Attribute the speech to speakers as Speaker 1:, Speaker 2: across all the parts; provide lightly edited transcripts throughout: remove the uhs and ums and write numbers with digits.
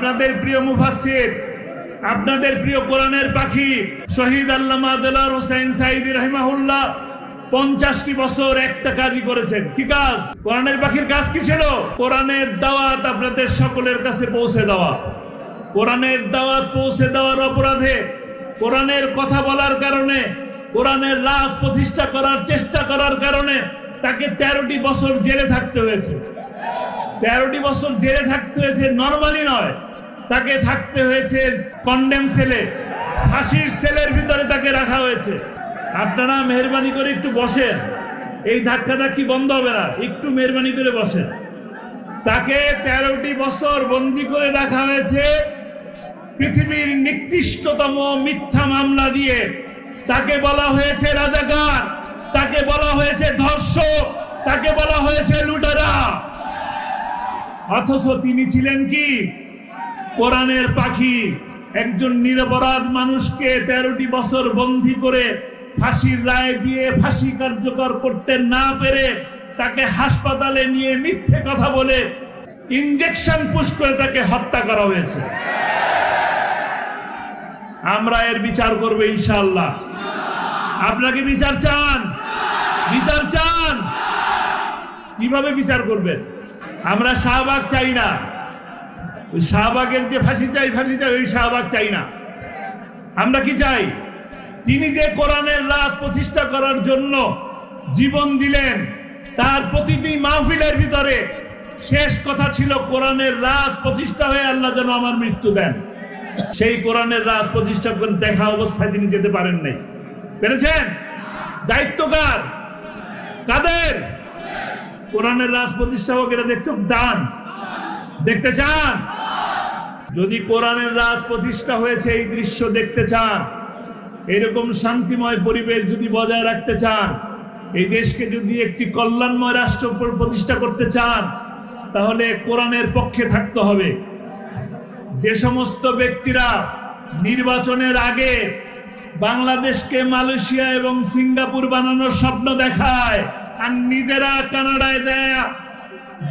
Speaker 1: আপনাদের প্রিয় মুফাসসির, আপনাদের প্রিয় কোরআনের পাখি শহীদ আল্লামা দেলোয়ার হোসেন সাঈদী রাহিমাহুল্লাহ 50টি বছর একটা কাজই করেছেন। কি কাজ? কোরআনের পাখির কাজ কি ছিল? কোরআনের দাওয়াত আপনাদের সকলের কাছে পৌঁছে দেওয়া। কোরআনের দাওয়াত পৌঁছে দেওয়ার অপরাধে, কোরআনের কথা বলার কারণে, কোরআনের রাজ প্রতিষ্ঠা করার চেষ্টা করার কারণে তাকে 13টি বছর জেলে থাকতে হয়েছে। 13টি বছর জেলে থাকতে হয়েছে, নরমালি নয়, তাকে থাকতে হয়েছে কন্ডেম সেলে, ফাঁসির সেলের ভিতরে তাকে রাখা হয়েছে। আপনারা মেহরবানি করে একটু বসেন, এই ধাক্কাধাক্কি বন্ধ হবে না, একটু মেহরবানি করে বসেন। তাকে 13টি বছর বন্দি করে রাখা হয়েছে পৃথিবীর নিকৃষ্টতম মিথ্যা মামলা দিয়ে। তাকে বলা হয়েছে রাজাকার, তাকে বলা হয়েছে ধর্ষক, তাকে বলা হয়েছে লুটেরা। অথচ তিনি ছিলেন কি? কোরআনের পাখি। একজন নিরপরাধ মানুষকে 13টি বছর বন্দী করে ফাঁসির রায় দিয়ে ফাঁসি কার্যকর করতে না পেরে তাকে হাসপাতালে নিয়ে মিথ্যে কথা বলে ইনজেকশন পুশ করে তাকে হত্যা করা হয়েছে। আমরা এর বিচার করব ইনশাআল্লাহ। আপনাকে বিচার চান? বিচার চান? কিভাবে বিচার করবেন? আমরা শাহবাগ চাই না, শাহবাগের যে ফাঁসি চাই ওই শাহবাগ চাই না। আমরা কি চাই? তিনি যে কোরআনের রাজ প্রতিষ্ঠা করার জন্য জীবন দিলেন, তার প্রতিটি মাহফিলের ভিতরে শেষ কথা ছিল কোরআনের রাজ প্রতিষ্ঠা হয়ে আল্লাহ যেন আমার মৃত্যু দেন। সেই কোরআনের রাজ প্রতিষ্ঠা করে দেখা অবস্থায় তিনি যেতে পারেন নাই। পেরেছেন? দায়িত্ব কার? কাদের? কোরআনের রাজ প্রতিষ্ঠা হোক, এটা দেখতে দান, দেখতে চান? যদি কোরআনের রাজ প্রতিষ্ঠা হয়েছে এই দৃশ্য দেখতে চান, এরকম শান্তিময় পরিবেশ যদি বজায় রাখতে চান, এই দেশকে যদি একটি কল্যাণময় রাষ্ট্র প্রতিষ্ঠা করতে চান, তাহলে কোরআনের পক্ষে থাকতে হবে। যে সমস্ত ব্যক্তিরা নির্বাচনের আগে বাংলাদেশকে মালয়েশিয়া এবং সিঙ্গাপুর বানানোর স্বপ্ন দেখায় আর নিজেরা কানাডায় যায়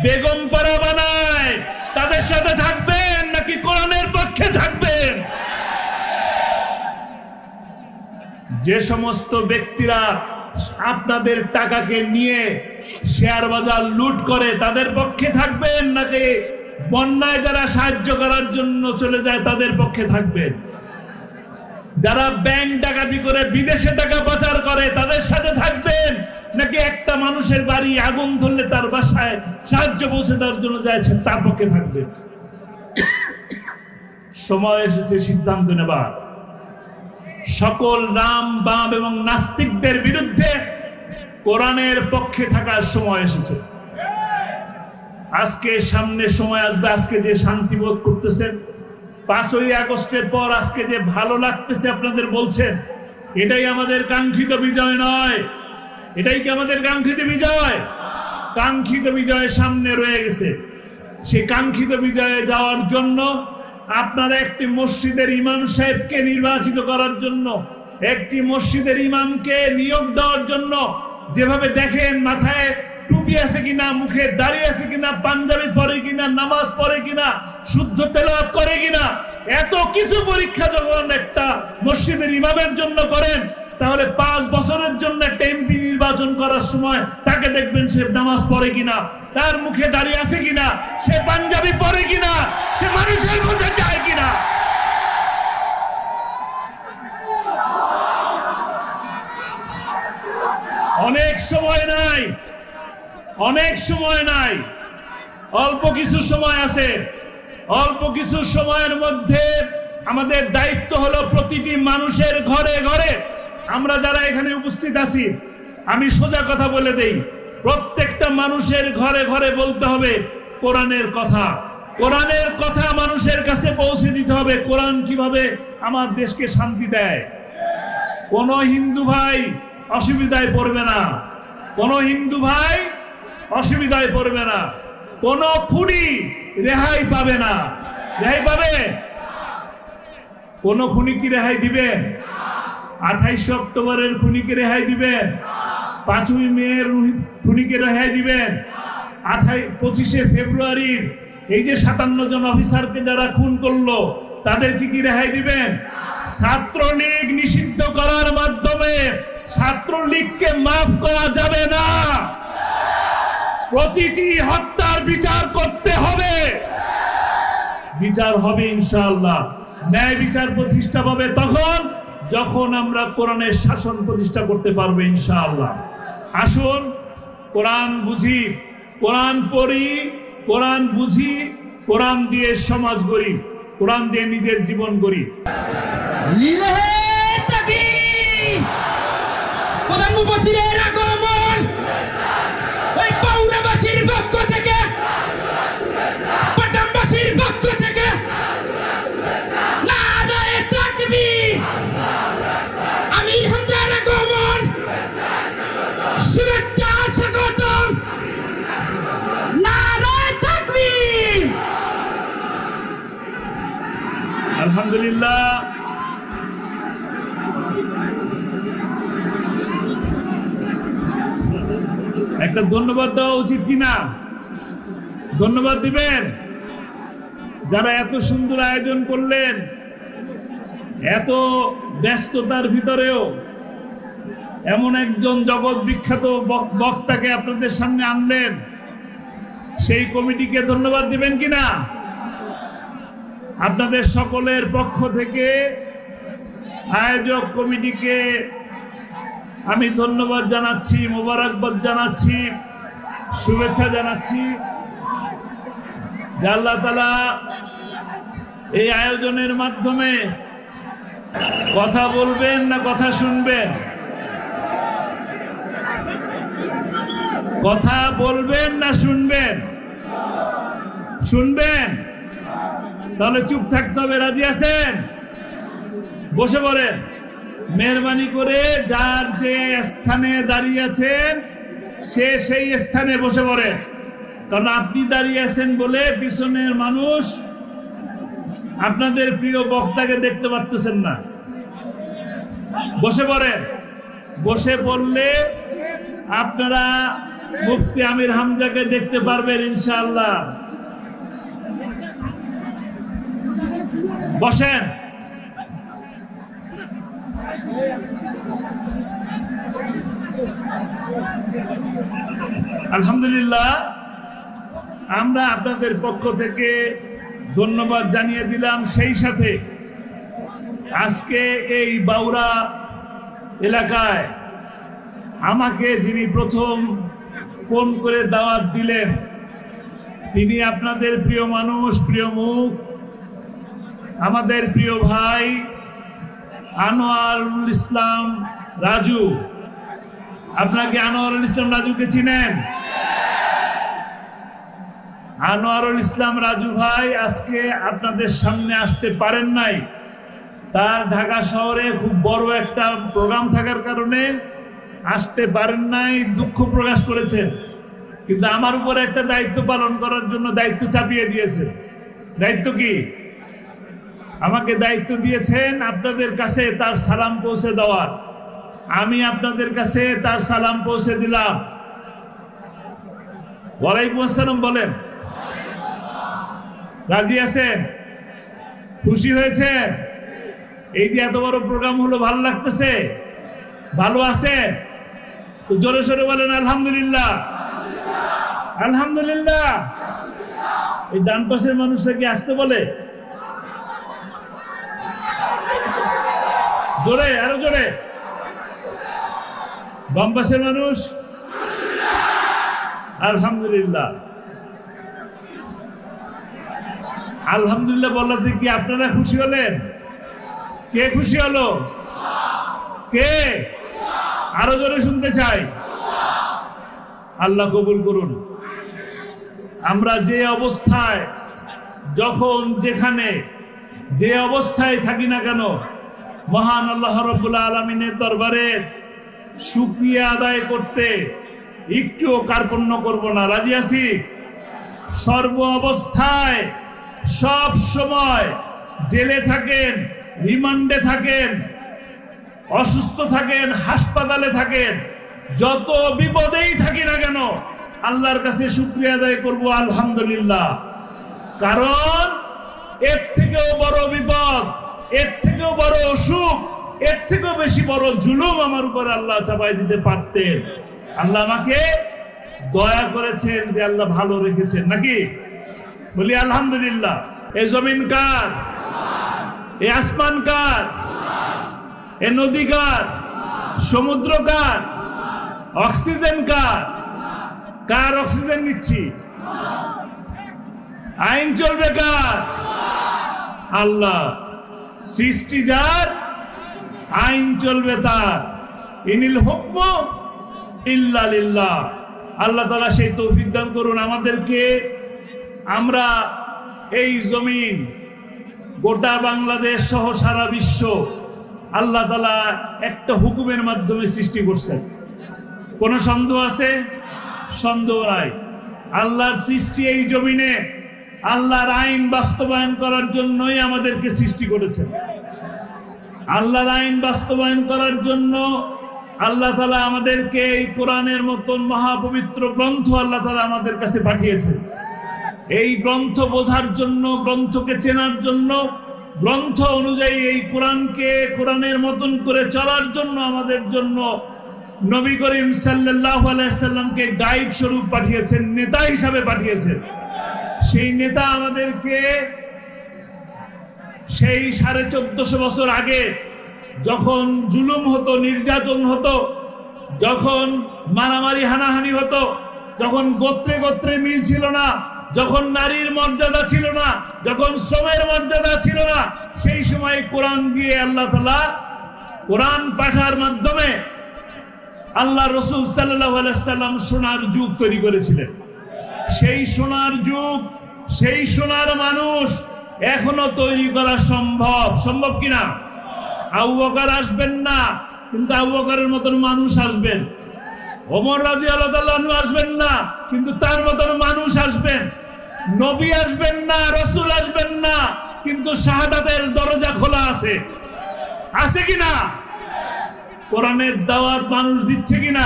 Speaker 1: বেগম পাড়া বানায়, তাদের সাথে থাকবেন নাকি কোরআনের পক্ষে থাকবেন? যে সমস্ত ব্যক্তিরা আপনাদের টাকাকে নিয়ে শেয়ার বাজার লুট করে, তাদের পক্ষে থাকবেন নাকি বন্যায় যারা সাহায্য করার জন্য চলে যায় তাদের পক্ষে থাকবেন? যারা ব্যাংক ডাকাতি করে বিদেশে টাকা পাচার করে তাদের সাথে থাকবেন নাকি একটা মানুষের বাড়ি আগুন ধরলে তার বাসায় সাহায্য পৌঁছে দেওয়ার জন্য যাচ্ছে তার পক্ষে থাকবেন? সময় এসেছে সিদ্ধান্ত নেবার। সকল রাম বাম এবং নাস্তিকদের বিরুদ্ধে কোরআনের পক্ষে থাকার সময় এসেছে। আজকে সামনে সময় আসবে, আজকে যে শান্তি বোধ করতেছেন, 5ই আগস্টের পর আজকে যে ভালো লাগতেছে আপনাদের বলছেন, এটাই আমাদের কাঙ্ক্ষিত বিজয় নয়। এটাই কি আমাদের কাঙ্ক্ষিত বিজয়? কাঙ্ক্ষিত বিজয় সামনে রয়ে গেছে। সেই কাঙ্ক্ষিত বিজয়ে যাওয়ার জন্য আপনারা একটি মসজিদের ইমাম সাহেবকে নির্বাচিত করার জন্য, একটি মসজিদের ইমামকে নিয়োগ দেওয়ার জন্য যেভাবে দেখেন মাথায় টুপি আছে কিনা, মুখে দাড়ি আছে কিনা, পাঞ্জাবি পরে কিনা, নামাজ পড়ে কিনা, শুদ্ধ তেলাওয়াত করে কিনা, এত কিছু পরীক্ষা যখন একটা মসজিদের ইমামের জন্য করেন, তাহলে 5 বছরের জন্য একটা এমপি নির্বাচন করার সময় তাকে দেখবেন সে নামাজ পড়ে কিনা, তার মুখে দাড়ি আছে কিনা, সে পাঞ্জাবি পরে কিনা, সে মানুষের বোঝা যায় কিনা। অনেক সময় নাই, অনেক সময় নাই, অল্প কিছু সময় আছে। অল্প কিছু সময়ের মধ্যে আমাদের দায়িত্ব হলো প্রতিটি মানুষের ঘরে ঘরে, আমরা যারা এখানে উপস্থিত আছি, আমি সোজা কথা বলে দেই, প্রত্যেকটা মানুষের ঘরে ঘরে বলতে হবে কোরআনের কথা। কোরআনের কথা মানুষের কাছে পৌঁছে দিতে হবে। কোরআন কিভাবে আমার দেশকে শান্তি দেয়। কোন হিন্দু ভাই অসুবিধায় পড়বে না, কোন হিন্দু ভাই অসুবিধায় পড়বে না, কোন খুনি রেহাই পাবে না। রেহাই পাবে? কোন খুনি কি রেহাই দিবেন? 28 অক্টোবরের খুনিকে রেহাই দিবেন? 5ই মেয়ের খুনিকে রেহাই দিবেন? 25শে ফেব্রুয়ারির এই যে 57 জন অফিসারকে যারা খুন করলো তাদেরকে কি রেহাই দিবেন? ছাত্রলীগ নিষিদ্ধ করার মাধ্যমে ছাত্রলীগকে মাফ করা যাবে না। প্রতিটি হত্যার বিচার করতে হবে, বিচার হবে ইনশাআল্লাহ। ন্যায় বিচার প্রতিষ্ঠা পাবে তখন যখন আমরা কোরআনের শাসন প্রতিষ্ঠা করতে পারবো ইনশাআল্লাহ। আসুন কোরআন বুঝি, কোরআন পড়ি, কোরআন বুঝি, কোরআন দিয়ে সমাজ গড়ি, কোরআন দিয়ে নিজের জীবন গড়ি।
Speaker 2: প্রধান মুফাসসিরের আগমন ওই পাউরাবাসীর পক্ষ থেকে, পাটামবাসীর পক্ষ থেকে নারায়ে তাকবীর। আমির হামজার আগমন শুভেচ্ছা স্বাগতম, নারায়ে তাকবীর।
Speaker 1: আলহামদুলিল্লাহ। একটা ধন্যবাদ দেওয়া উচিত কিনা? ধন্যবাদ দিবেন যারা এত সুন্দর আয়োজন করলেন, এত ব্যস্ততার ভিতরেও এমন একজন জগৎ বিখ্যাত বক্তাকে আপনাদের সামনে আনলেন, সেই কমিটিকে ধন্যবাদ দিবেন কিনা? আপনাদের সকলের পক্ষ থেকে আয়োজক কমিটিকে আমি ধন্যবাদ জানাচ্ছি, মোবারকবাদ জানাচ্ছি, শুভেচ্ছা জানাচ্ছি। আল্লাহ তাআলা এই আয়োজনের মাধ্যমে কথা বলবেন না কথা শুনবেন? কথা বলবেন না শুনবেন? শুনবেন। তাহলে চুপ থাকতে হবে। রাজি আছেন? বসে পড়েন। মেহরবানি করে যার যে স্থানে দাঁড়িয়ে আছেন সে সেই স্থানে বসে পড়েন, কারণ আপনি দাঁড়িয়ে আছেন বলে পিছনের মানুষ আপনাদের প্রিয় বক্তাকে দেখতে পারতেছেন না। বসে পড়েন। বসে পড়লে আপনারা মুফতি আমির হামজাকে দেখতে পারবেন ইনশাআল্লাহ। বসেন। আলহামদুলিল্লাহ, আমরা আপনাদের পক্ষ থেকে ধন্যবাদ জানিয়ে দিলাম। সেই সাথে আজকে এই বাউরা এলাকায় আমাকে যিনি প্রথম ফোন করে দাওয়াত দিলেন, তিনি আপনাদের প্রিয় মানুষ, প্রিয় মুখ, আমাদের প্রিয় ভাই আনোয়ারুল ইসলাম রাজু। আপনাকে আনোয়ারুল ইসলাম রাজুকে চিনেন? আনোয়ারুল ইসলাম রাজু ভাই আজকে আপনাদের সামনে আসতে পারেন নাই। তার ঢাকা শহরে খুব বড় একটা প্রোগ্রাম থাকার কারণে আসতে পারেন নাই, দুঃখ প্রকাশ করেছেন। কিন্তু আমার উপরে একটা দায়িত্ব পালন করার জন্য দায়িত্ব চাপিয়ে দিয়েছেন। দায়িত্ব কি? আমাকে দায়িত্ব দিয়েছেন আপনাদের কাছে তার সালাম পৌঁছে দেওয়ার। আমি আপনাদের কাছে তার সালাম পৌঁছে দিলাম। ওয়ালাইকুম আসসালাম বলেন। রাজি আছেন? খুশি হয়েছেন? এই যে এত বড় প্রোগ্রাম হলো, ভালো লাগতেছে? ভালো আছেন? তো জোরে সোরে বলেন আলহামদুলিল্লাহ। আলহামদুলিল্লাহ। এই ডান পাশের মানুষরা কি আসতে বলে? জোরে, আরো জোরে। বাম পাশের মানুষ আলহামদুলিল্লাহ। আলহামদুলিল্লাহ বলাতে কি আপনারা খুশি হলেন? কে খুশি হলো? কে? আরো জোরে শুনতে চাই। আল্লাহ কবুল করুন। আমরা যে অবস্থায়, যখন যেখানে যে অবস্থায় থাকি না কেন, মহান আল্লাহ রাব্বুল আলামিনের দরবারে শুকরিয়া আদায় করতে একটুও কার্পণ্য করব না। রাজি আছি? সর্ব অবস্থায়, সব সময়, জেলে থাকেন, রিমান্ডে থাকেন, অসুস্থ থাকেন, হাসপাতালে থাকেন, যত বিপদেই থাকি না কেন আল্লাহর কাছে শুকরিয়া আদায় করব আলহামদুলিল্লাহ। কারণ এর থেকেও বড় বিপদ, এর থেকেও বড় অসুখ, এর থেকেও বেশি বড় জুলুম আমার উপর আল্লাহ চাপাই দিতে পারতেন। আল্লাহ আমাকে দয়া করেছেন যে আল্লাহ ভালো রেখেছেন, নাকি? বলি আলহামদুলিল্লাহ। এই জমিন কার? এই আসমান কার? এই নদী কার? সমুদ্র কার? অক্সিজেন কার? কার অক্সিজেন নিচ্ছি? আইন চলবে কার? আল্লাহ। সৃষ্টি যার, আইন চলবে তার। ইনিল হুকম ইল্লা লিল্লাহ। আল্লাহ তাআলা সেই তৌফিক দান করুন আমাদেরকে। আমরা এই জমিন, গোটা বাংলাদেশ সহ সারা বিশ্ব আল্লাহ তাআলা একটা হুকুমের মাধ্যমে সৃষ্টি করছেন। কোনো সন্দেহ আছে? সন্দেহ নাই। আল্লাহর সৃষ্টি এই জমিনে আল্লাহর আইন বাস্তবায়ন করার জন্যই আমাদেরকে সৃষ্টি করেছেন। আল্লাহর আইন বাস্তবায়ন করার জন্য আল্লাহ তাআলা আমাদেরকে এই কোরআনের মতন মহাপবিত্র গ্রন্থ আল্লাহ তাআলা আমাদের কাছে পাঠিয়েছেন। এই গ্রন্থ বোঝার জন্য, গ্রন্থকে চেনার জন্য, গ্রন্থ অনুযায়ী এই কোরআনকে কোরআনের মতন করে চলার জন্য আমাদের জন্য নবী করিম সাল্লাল্লাহু আলাইহি সাল্লামকে গাইড স্বরূপ পাঠিয়েছেন, নেতা হিসাবে পাঠিয়েছেন। সেই নেতা আমাদেরকে সেই 1450 বছর আগে যখন জুলুম হতো, নির্যাতন হতো, যখন মারামারি হানাহানি হতো, যখন গোত্রে গোত্রে মিল ছিল না, যখন নারীর মর্যাদা ছিল না, যখন শ্রমের মর্যাদা ছিল না, সেই সময় কোরআন দিয়ে আল্লাহ তাআলা কোরআন পাঠার মাধ্যমে আল্লাহ রাসূল সাল্লাল্লাহু আলাইহি সাল্লাম সোনার যুগ তৈরি করেছিলেন। সেই সোনার যুগ, সেই সোনার মানুষ এখনো তৈরি করা সম্ভব। সম্ভব কিনা? আবু বকর আসবেন না, কিন্তু আবু বকরের মতন মানুষ আসবেন। ওমর রাদিয়াল্লাহু তাআলা আনহু আসবেন না, কিন্তু তার মতন মানুষ আসবেন। নবী আসবেন না, রাসূল আসবেন না, কিন্তু শাহাদাতের দরজা খোলা আছে। আছে কিনা? কোরআনের দাওয়াত মানুষ দিচ্ছে কিনা?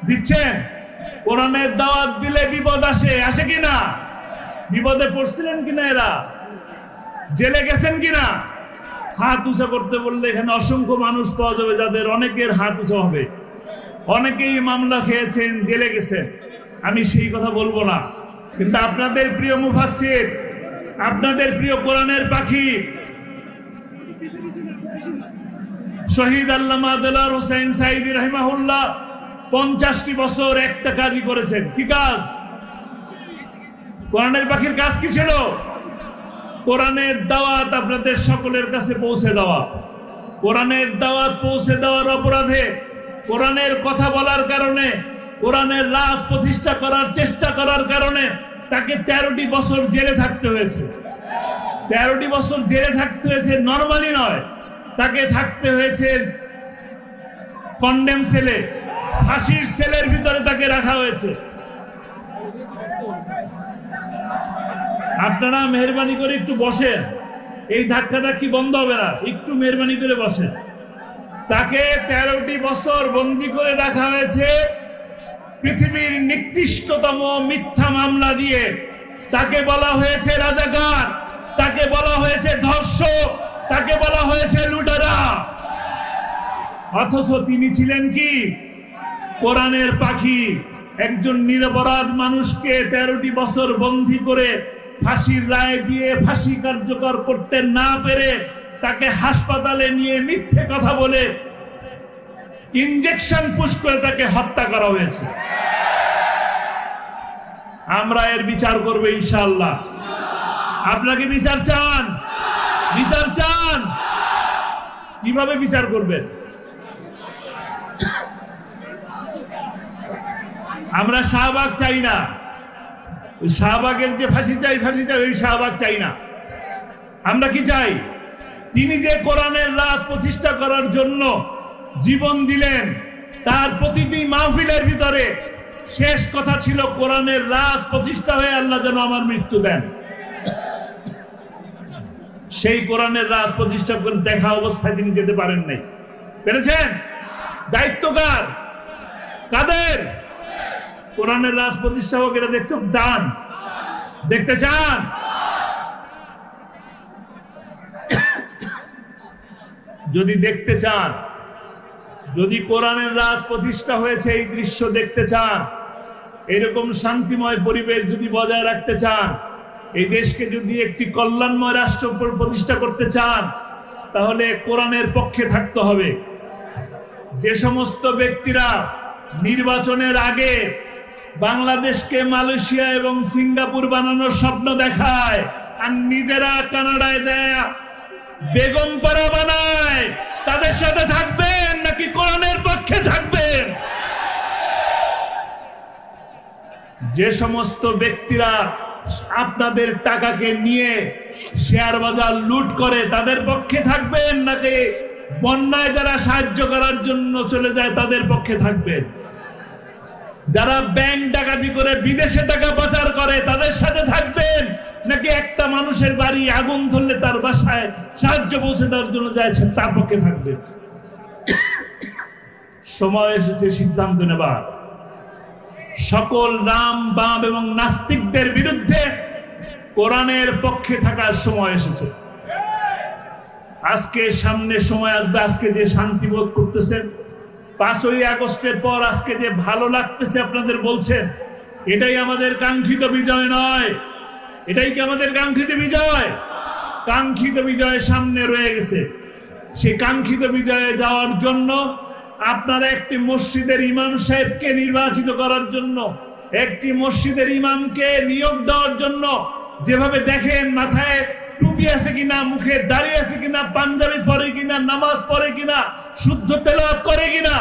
Speaker 1: দিচ্ছেন। কোরআনের দাওয়াত দিলে বিপদ আসে, আসে কিনা? বিপদে পড়ছিলেন কিনা? এরা জেলে গেছেন কিনা? হাত উঁচা করতে বললে এখানে অসংখ্য মানুষ পাওয়া যাবে যাদের অনেকের হাত উঁচা হবে। অনেকেই মামলা খেয়েছেন, জেলে গেছেন। আমি সেই কথা বলবো না, কিন্তু আপনাদের প্রিয় মুফাসসির, আপনাদের প্রিয় কোরআনের পাখি শহীদ আল্লামা দেলোয়ার হোসেন সাঈদী রাহিমাহুল্লাহ 50টি বছর একটা কাজই করেছেন। কি কাজ? কোরআনের পাখির কাজ কি ছিল? কোরআনের দাওয়াত আপনাদের সকলের কাছে পৌঁছে দেওয়া। কোরআনের দাওয়াত পৌঁছে দেওয়ার অপরাধে, কোরআনের কথা বলার কারণে, কোরআনের রাজ প্রতিষ্ঠা করার চেষ্টা করার কারণে তাকে 13টি বছর জেলে থাকতে হয়েছে। 13টি বছর জেলে থাকতে হয়েছে, নরমালি নয়। তাকে থাকতে হয়েছে কন্ডেম সেলে, ফাঁসির সেলের ভিতরে তাকে রাখা হয়েছে। আপনারা মেহরবানি করে একটু বসেন, এই ধাক্কাধাক্কি বন্ধ হবে না, একটু মেহরবানি করে বসেন। তাকে 13টি বছর বন্দী করে রাখা হয়েছে পৃথিবীর নিকৃষ্টতম মিথ্যা মামলা দিয়ে। তাকে বলা হয়েছে রাজাকার, তাকে বলা হয়েছে ধর্ষক, তাকে বলা হয়েছে লুটেরা। অথচ তিনি ছিলেন কি? কোরআনের পাখি। একজন নিরপরাধ মানুষকে 13টি বছর বন্দী করে ফাঁসির রায় দিয়ে ফাঁসি কার্যকর করতে না পেরে তাকে হাসপাতালে নিয়ে মিথ্যে কথা বলে ইনজেকশন পুশ করে তাকে হত্যা করা হয়েছে। আমরা এর বিচার করব ইনশাআল্লাহ। আপনাকে বিচার চান? বিচার চান? কিভাবে বিচার করবেন? আমরা শাহবাগ চাই না। শাহবাগের যে ফাঁসি চাই, ফাঁসি চাই, ওই শাহবাগ চাই না। আমরা কি চাই? তিনি যে কোরআনের রাজ প্রতিষ্ঠা করার জন্য জীবন দিলেন, তার প্রতিটি মাহফিলের ভিতরে শেষ কথা ছিল কোরআনের রাজ প্রতিষ্ঠা হয়ে আল্লাহ যেন আমার মৃত্যু দেন। সেই কোরআনের রাজ প্রতিষ্ঠা করে দেখা অবস্থায় তিনি যেতে পারেন নাই। পেরেছেন? দায়িত্ব কার? কাদের? কোরআনের রাজ প্রতিষ্ঠা হোক, এটা দেখতে দান। দেখতে চান? যদি দেখতে চান, যদি কোরআনের রাজ প্রতিষ্ঠা হয়েছে এই দৃশ্য দেখতে চান, এরকম শান্তিময় পরিবেশ যদি বজায় রাখতে চান, এই দেশকে যদি একটি কল্যাণময় রাষ্ট্র প্রতিষ্ঠা করতে চান, তাহলে কোরআনের পক্ষে থাকতে হবে। যে সমস্ত ব্যক্তিরা নির্বাচনের আগে বাংলাদেশকে মালয়েশিয়া এবং সিঙ্গাপুর বানানোর স্বপ্ন দেখায় আর নিজেরা কানাডায় যায় বেগমপাড়া বানায়, তাদের সাথে থাকবেন নাকি কোরআনের পক্ষে থাকবেন? যে সমস্ত ব্যক্তিরা আপনাদের টাকাকে নিয়ে শেয়ার বাজার লুট করে, তাদের পক্ষে থাকবেন নাকি বন্যায় যারা সাহায্য করার জন্য চলে যায় তাদের পক্ষে থাকবেন? যারা ব্যাংক ডাকাতি করে বিদেশে টাকা পাচার করে তাদের সাথে থাকবেন নাকি একটা মানুষের বাড়ি আগুন ধরলে তার বাসায় সাহায্য পৌঁছে দেওয়ার জন্য যাচ্ছে তার পক্ষে থাকবেন? সময় এসেছে সিদ্ধান্ত নেবার। সকল রাম বাম এবং নাস্তিকদের বিরুদ্ধে কোরআনের পক্ষে থাকার সময় এসেছে। আজকে সামনে সময় আসবে, আজকে যে শান্তি বোধ করতেছেন, 5ই আগস্টের পর আজকে যে ভালো লাগতেছে আপনাদের বলছেন, এটাই আমাদের কাঙ্ক্ষিত বিজয় নয়। এটাই কি আমাদের কাঙ্ক্ষিত বিজয়? কাঙ্ক্ষিত বিজয় সামনে রয়ে গেছে। সেই কাঙ্ক্ষিত বিজয়ে যাওয়ার জন্য আপনারা একটি মসজিদের ইমাম সাহেবকে নির্বাচিত করার জন্য, একটি মসজিদের ইমামকে নিয়োগ দেওয়ার জন্য, যেভাবে দেখেন মাথায় টুপি আছে কিনা, মুখে দাড়ি আছে কিনা, পাঞ্জাবি পরে কিনা, নামাজ পড়ে কিনা, শুদ্ধ তেলাওয়াত করে কিনা,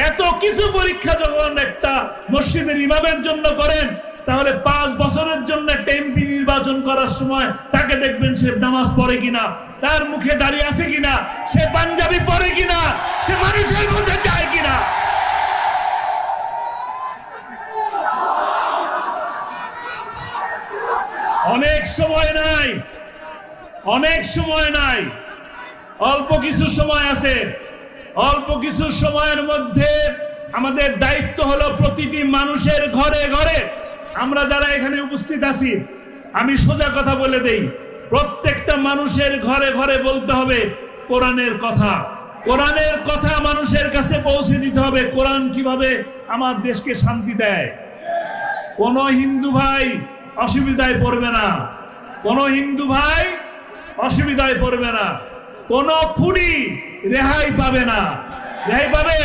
Speaker 1: এত কিছু পরীক্ষা যখন একটা মসজিদের ইমামের জন্য করেন, তাহলে 5 বছরের জন্য একটা এমপি নির্বাচন করার সময় তাকে দেখবেন সে নামাজ পড়ে কিনা, তার মুখে দাড়ি আছে কিনা, সে পাঞ্জাবি পরে কিনা, সে মানুষের বুঝে যায় কিনা। অনেক সময় নাই, অনেক সময় নাই, অল্প কিছু সময় আছে। অল্প কিছু সময়ের মধ্যে আমাদের দায়িত্ব হলো প্রতিটি মানুষের ঘরে ঘরে, আমরা যারা এখানে উপস্থিত আছি, আমি সোজা কথা বলে দেই, প্রত্যেকটা মানুষের ঘরে ঘরে বলতে হবে কোরআনের কথা। কোরআনের কথা মানুষের কাছে পৌঁছে দিতে হবে। কোরআন কিভাবে আমার দেশকে শান্তি দেয়। কোন হিন্দু ভাই অসুবিধায় পড়বে না, কোন হিন্দু ভাই অসুবিধায় পড়বে না, কোন খুনি রেহাই পাবে না। রেহাই পাবে?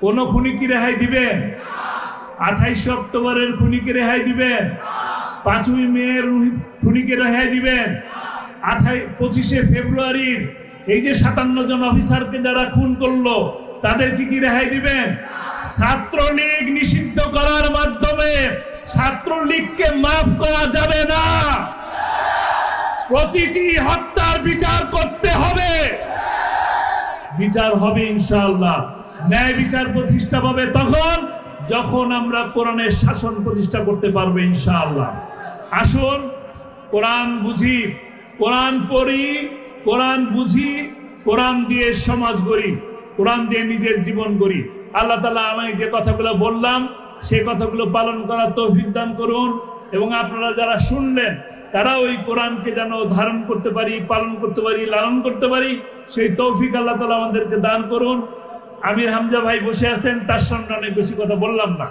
Speaker 1: কোন খুনি কি রেহাই দিবেন? 28 অক্টোবরের খুনিকে রেহাই দিবেন? 5ই মেয়ের খুনিকে রেহাই দিবেন? 25শে ফেব্রুয়ারির এই যে 57 জন অফিসারকে যারা খুন করলো তাদেরকে কি রেহাই দিবেন? ছাত্রলীগ নিষিদ্ধ করার মাধ্যমে ছাত্রলীগকে মাফ করা যাবে না। প্রতিটি হত্যার বিচার করতে হবে। বিচার হবে ইনশাআল্লাহ। ন্যায় বিচার প্রতিষ্ঠা পাবে তখন যখন আমরা কোরআনের শাসন প্রতিষ্ঠা করতে পারবো ইনশাআল্লাহ। আসুন কোরআন বুঝি, কোরআন পড়ি, কোরআন বুঝি, কোরআন দিয়ে সমাজ গড়ি, কোরআন দিয়ে নিজের জীবন গড়ি। আল্লাহ তাআলা আমি যে কথাগুলো বললাম সেই কথাগুলো পালন করার তৌফিক দান করুন, এবং আপনারা যারা শুনলেন তারা ওই কোরআনকে যেন ধারণ করতে পারি, পালন করতে পারি, লালন করতে পারি, সেই তৌফিক আল্লাহ তাআলা আমাদেরকে দান করুন। আমির হামজা ভাই বসে আছেন, তার সামনে অনেক বেশি কথা বললাম না।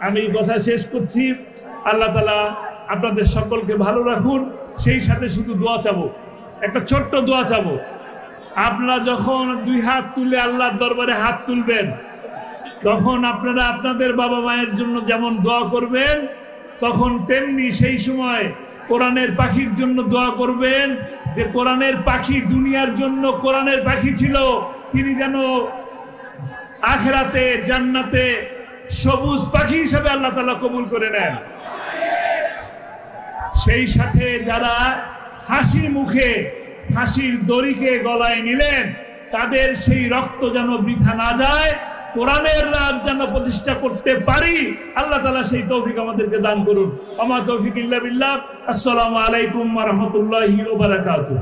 Speaker 1: আমি কথা শেষ করছি। আল্লাহ তাআলা আপনাদের সকলকে ভালো রাখুন। সেই সাথে শুধু দোয়া চাবো, একটা ছোট্ট দোয়া চাবো। আপনারা যখন 2 হাত তুলে আল্লাহর দরবারে হাত তুলবেন, তখন আপনারা আপনাদের বাবা মায়ের জন্য যেমন দোয়া করবেন, তখন তেমনি সেই সময় কোরআনের পাখির জন্য দোয়া করবেন, যে কোরআনের পাখি দুনিয়ার জন্য কোরআনের পাখি ছিল, তিনি যেন আখিরাতে জান্নাতে সবুজ পাখি হিসেবে আল্লাহ তাআলা কবুল করে নেন। সেই সাথে যারা হাসি মুখে হাসির দড়িকে গলায় নিলেন, তাদের সেই রক্ত যেন বৃথা না যায়, কোরআনের রাজ যেন প্রতিষ্ঠা করতে পারি, আল্লাহ তাআলা সেই তৌফিক আমাদেরকে দান করুন। আমা তৌফিক ইল্লা বিল্লাহ। আসসালামু আলাইকুম ওয়া রাহমাতুল্লাহি ওয়া বারাকাতুহু।